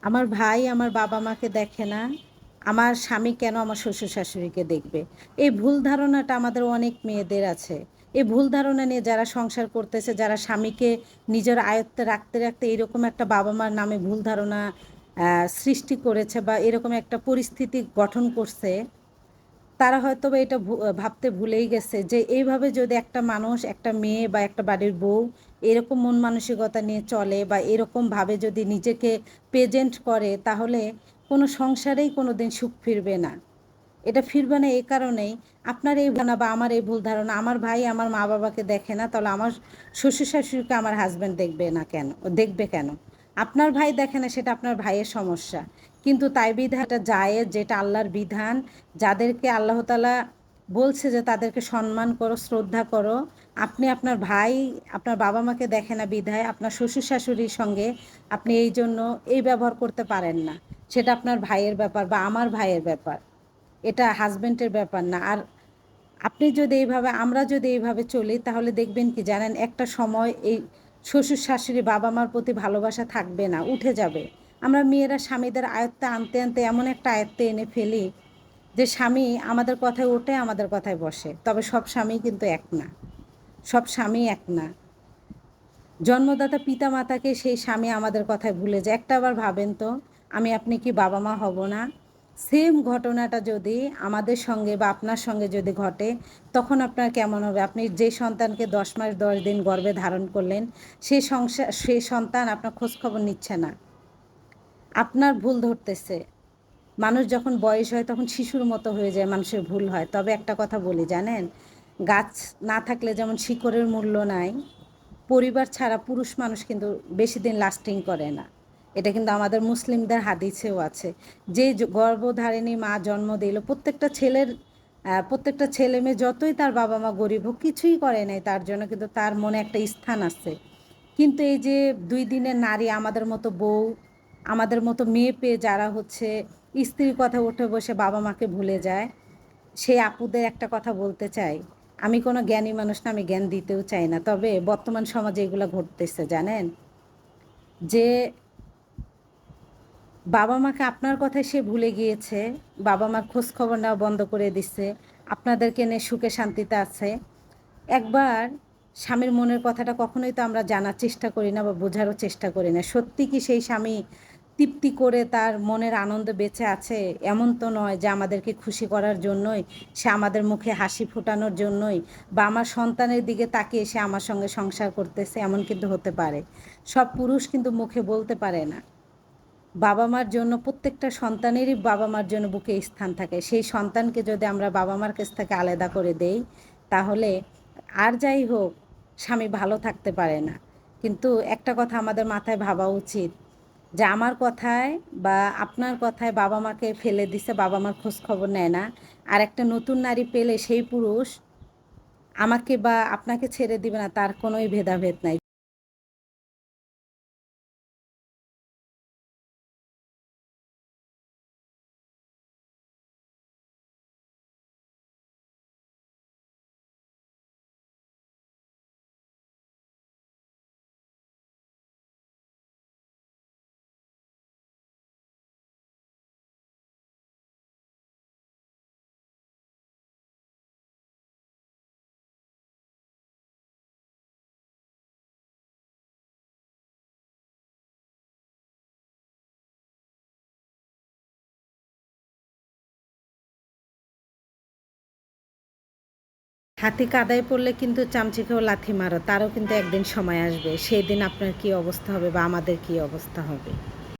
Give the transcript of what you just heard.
আমার ভাই আমার বাবা-মাকে দেখে না। আমার স্বামী কেন আমার শ্বশুর-শাশুড়িকে দেখবে? এই ভুল ধারণাটা আমাদের অনেক মেয়েদের আছে। এই ভুল ধারণা নিয়ে যারা সংসার করতেছে, যারা স্বামীকে নিজের আয়ত্তে রাখতে, রাখতে এরকম একটা বাবা-মার নামে ভুল ধারণা সৃষ্টি করেছে বা এরকম একটা পরিস্থিতি গঠন করছে, তারা হয়তোবা এটা ভাবতে ভুলেই গেছে যে এইভাবে যদি একটা মানুষ, একটা মেয়ে বা একটা বাড়ির বউ এরকম মন মানসিকতা নিয়ে চলে বা এরকমভাবে যদি নিজেকে প্রেজেন্ট করে, তাহলে কোনো সংসারেই কোনো দিন সুখ ফিরবে না। এটা ফিরবে না এই কারণেই, আপনার এই ধারণা বা আমার এই ভুল ধারণা, আমার ভাই আমার মা বাবাকে দেখে না, তাহলে আমার শ্বশুর শাশুড়িকে আমার হাজব্যান্ড দেখবে না কেন, দেখবে কেন? আপনার ভাই দেখে না, সেটা আপনার ভাইয়ের সমস্যা। কিন্তু তাই বিধাটা জায়েজ, যেটা আল্লাহর বিধান, যাদেরকে আল্লাহ তাআলা বলছে যে তাদেরকে সম্মান করো, শ্রদ্ধা করো, আপনি আপনার ভাই আপনার বাবা মাকে দেখে না বিধায় আপনার শ্বশুর শাশুড়ির সঙ্গে আপনি এই জন্য এই ব্যবহার করতে পারেন না। সেটা আপনার ভাইয়ের ব্যাপার বা আমার ভাইয়ের ব্যাপার, এটা হাজবেন্ডের ব্যাপার না। আর আপনি যদি এইভাবে, আমরা যদি এইভাবে চলি, তাহলে দেখবেন কি জানেন, একটা সময় এই শ্বশুর শাশুড়ি বাবা মার প্রতি ভালোবাসা থাকবে না, উঠে যাবে। আমরা মেয়েরা স্বামীদের আয়ত্তে আনতে আনতে এমন একটা আয়ত্তে এনে ফেলি যে স্বামী আমাদের কথায় ওঠে, আমাদের কথায় বসে। তবে সব স্বামী কিন্তু এক না, সব স্বামী এক না। জন্মদাতা পিতা মাতাকে সেই স্বামী আমাদের কথায় ভুলে যায়। একটা আবার ভাবেন তো, আমি আপনি কি বাবা মা হব না? সেম ঘটনাটা যদি আমাদের সঙ্গে বা আপনার সঙ্গে যদি ঘটে, তখন আপনার কেমন হবে? আপনি যে সন্তানকে 10 মাস 10 দিন গর্ভে ধারণ করলেন, সেই সন্তান আপনার খোঁজখবর নিচ্ছে না, আপনার ভুল ধরতেছে। মানুষ যখন বয়স হয় তখন শিশুর মতো হয়ে যায়, মানুষের ভুল হয়। তবে একটা কথা বলি জানেন, গাছ না থাকলে যেমন শিকড়ের মূল্য নাই, পরিবার ছাড়া পুরুষ মানুষ কিন্তু বেশি দিন লাস্টিং করে না। এটা কিন্তু আমাদের মুসলিমদের হাদিসেও আছে। যে গর্ভধারিণী মা জন্ম দিল, প্রত্যেকটা ছেলে মেয়ে যতই তার বাবা মা গরিব হোক, কিছুই করে নাই তার জন্য, কিন্তু তার মনে একটা স্থান আছে। কিন্তু এই যে 2 দিনের নারী, আমাদের মতো বউ, আমাদের মতো মেয়ে পেয়ে যারা হচ্ছে স্ত্রীর কথা উঠে বসে বাবা মাকে ভুলে যায়, সেই আপুদের একটা কথা বলতে চাই। আমি কোনো জ্ঞানী মানুষ না, আমি জ্ঞান দিতেও চাই না, তবে বর্তমান সমাজে এগুলো ঘটতেছে জানেন, যে বাবা মাকে আপনার কথায় সে ভুলে গিয়েছে, বাবা মার খোঁজ খবর নেওয়া বন্ধ করে দিচ্ছে, আপনাদেরকে নিয়ে সুখে শান্তিতে আছে। একবার স্বামীর মনের কথাটা কখনোই তো আমরা জানার চেষ্টা করি না বা বোঝারও চেষ্টা করি না। সত্যি কি সেই স্বামী তৃপ্তি করে তার মনের আনন্দে বেঁচে আছে? এমন তো নয় যে আমাদেরকে খুশি করার জন্যই, সে আমাদের মুখে হাসি ফোটানোর জন্যই বা আমার সন্তানের দিকে তাকিয়ে সে আমার সঙ্গে সংসার করতেছে, এমন কিন্তু হতে পারে। সব পুরুষ কিন্তু মুখে বলতে পারে না। বাবা মার জন্য, প্রত্যেকটা সন্তানেরই বাবা মার জন্য বুকে স্থান থাকে। সেই সন্তানকে যদি আমরা বাবা মার কাছ থেকে আলাদা করে দেই, তাহলে আর যাই হোক, স্বামী ভালো থাকতে পারে না। কিন্তু একটা কথা আমাদের মাথায় ভাবা উচিত, যে আমার কথায় বা আপনার কথায় বাবা মাকে ফেলে দিছে, বাবা মার খোঁজ খবর নেয় না, আর একটা নতুন নারী পেলে সেই পুরুষ আমাকে বা আপনাকে ছেড়ে দিবে না, তার কোনোই ভেদাভেদ নাই। হাতি কাদায় পড়লে কিন্তু চামচিকেও লাথি মারো, তারও কিন্তু একদিন সময় আসবে, সেই দিন আপনার কী অবস্থা হবে বা আমাদের কী অবস্থা হবে।